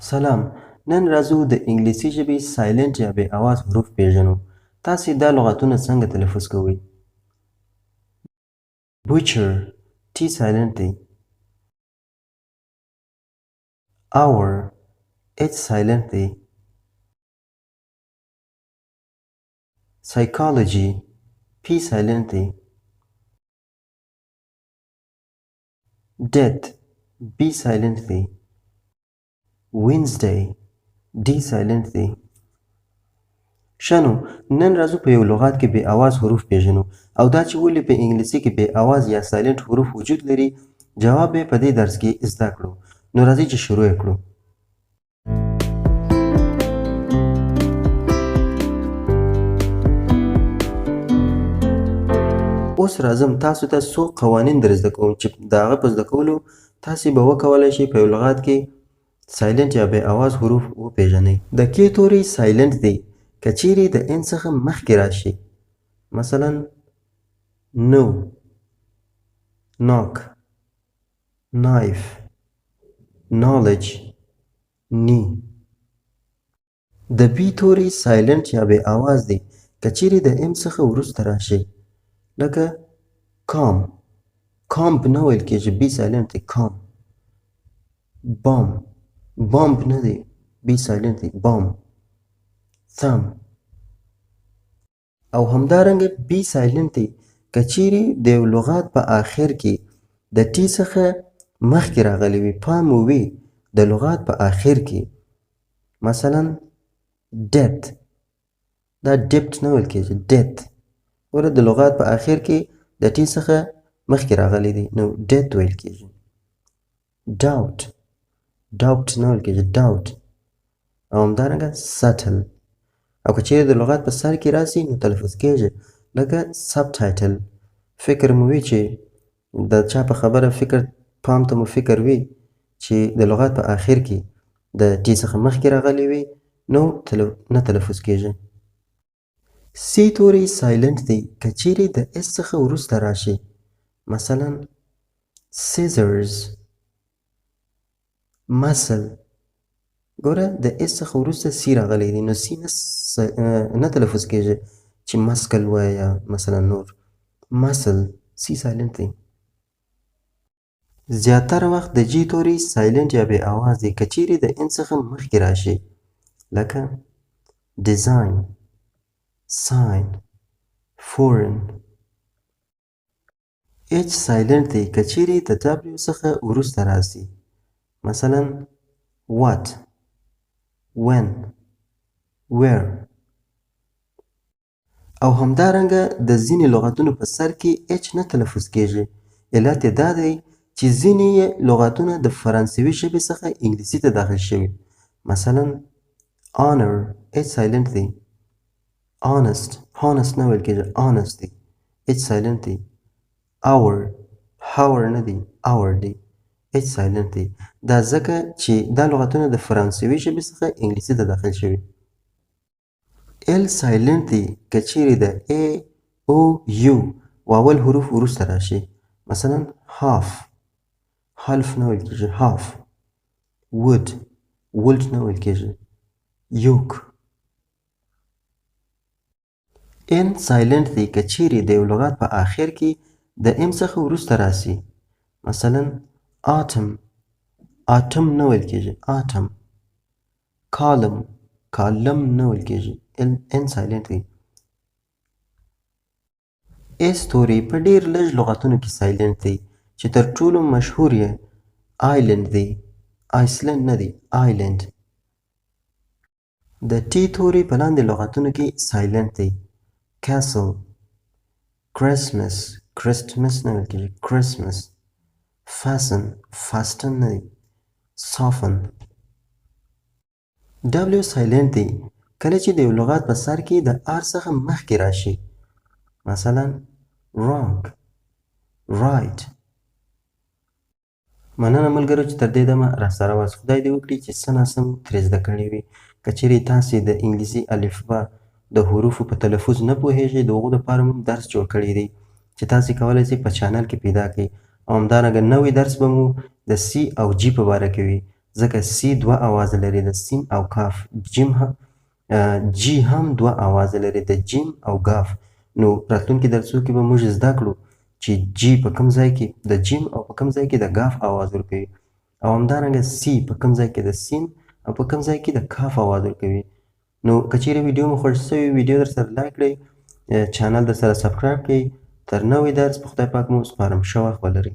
سلام. نن راځو د انګلیسي ژبې سایلنټ یا بې اواز حروف پیژنو. تاسې دا لغتونه څنګه تلفظ کوئ؟ butcher ټي سایلنټ دی. hour اچ سایلنټ دی. psychology پي سایلنټ دی. death بي سایلنټ دی. Wednesday ډي سایلنټ دی. ښه نو نن راځو په یو لغات کې بې اواز حروف پیژنو او دا چې ولې په انګلیسي کې بې اواز یا سایلنټ حروف وجود لري جواب یې په دې درس کې زده کړو. نو راځئ چې شروع یې کړو. اوس راځم تاسو ته څو قوانین در زده کوم چې د هغه په زده کولو تاسې به وکولی شئ په یو لغات کې سایلنټ یا بې اواز حروف وپیژنئ. د کې توری سایلنټ دی که چیرې د ان څخه مخکې راشي. مثلا نو، knock، knife، knowledge، نی. د بي توری سایلنټ یا بې اواز دی که چیرې د ام څخه وروسته راشي لکه کام. کامپ نه ویل کېږي، بي سایلنټ دی. کام. بام. بامب نه دی، بي سایلنټ دی. بام. ثم. او همدارنګه بي سایلنټ دی که چیرې د یو لغات په آخر کې د ټي څخه مخکې راغلی وي. پام مو وي د لغات په آخر کې. مثلا ډیت، دا ډیپټ نه ویل کېږي، ډیت. ګوره د لغات په آخر کې د ټي څخه مخکې راغلی دی نو ډیت ویل کېږي. ډاوټ، ډاوټ نه ویل کېږي، ډاوټ. او همدارنګه سټل. او که چیرې د لغات په سر کې راسي نو تلفظ کېږي لکه سب ټایټل. فکر مو وي چې د چا په خبره فکر پام ته مو فکر وي چې د لغات په آخر کې د ټي څخه مخکې راغلی وي نو نه تلفظ کېږي. سی توری سایلنټ دی که چیرې د اس څخه وروسته راشي. مثلا scissors، muscle. ګوره د اس څخه وروسته سی راغلی دی نو سی نه تلفظ کېږي چې مسکل وایه یا مثلا نور. مسل سی سایلنټ دی. زیاتره وخت د جي توری سایلنټ یا بې اواز دی که چیرې د ان څخه مخکې راشي لکه ډیزاین، ساین، فورن. اچ سایلنټ دی که چیرې د دبلیو څخه وروسته راسي. مثلا what، when، where. او همدارنګه د ځینې لغتونو په سر کې اچ نه تلفظ کېږي. علت یې دا دی چې ځینې لغتونه د فرانسوي ژبې څخه انګلیسي ته داخل شوي. مثلا honor اچ سایلنټ دی. honest، honest نه ویل کېږي، honest دی. اچ سایلنټ دی. hour، hour نه دی، hour دی. اچ سایلنټ دی. دا ځکه چې دا لغتونه د فرانسوي ژبې څخه انګلیسي ته داخل شوي. ال سایلنټ دی که چیرې د ا او یو واول حروف وروسته راشي. مثلا half، half نه ویل کېږي، half. wood، wood نه ویل کېږي، yoke. ان سایلنټ دی که چیرې د یو لغات په آخر کې د ام څخه وروسته راسي. مثلا autumn، autumn نه ویل کېږي، autumn. column، column نه ویل کېږي، ان سایلنټ دی. اس توری په ډېر لږ لغتونو کې سایلنټ دی چې تر ټولو مشهور یې آیلند دی. آیسلند نه دی، آیلند. د ټي توری په لاندې لغتونو کې سایلنټ دی. castle، کرسمس، کرسټمس نه ویل کېږي، کرسمس. fasten، fasten نه دی، soften. ډبلیو سایلنټ دی کله چې د یو لغات په سر کې د آر څخه مخکې راشي. مثلا wrong، right. مننه ملګرو چې تر دې دمه راسره واست. خدای دې وکړي چې څه ناسم ترې زده کړي وي. که چیرې تاسې د انګلیسي الفبا د حروفو په تلفظ نه پوهیږئ د هغو دپاره مو درس جوړ کړی دی چې تاسې کولی شئ په چانل کې پیدا کړئ. او همدارنګه نوی درس به مو د سی او جي په باره کې وي ځکه سی دوه اوازه لري د سین او کاف. جی هم دوه اوازه لري د جیم او ګاف. نو راتلونکي درسونو کې به موږ زده کړو چې جی په کوم ځای کې د جیم او په کوم ځای کې د ګاف اواز ورکوي او همدارنګه سی په کوم ځای کې د سین او په کوم ځای کې د کاف اواز ورکوي. نو که چیرې ویډیو مو خوښ شوی ویډیو در سره لایک کړئ، چانل در سره سبسکرایب کړئ. تر نوی درس په خدای پاک مو سپارم. ښه وخت ولرئ.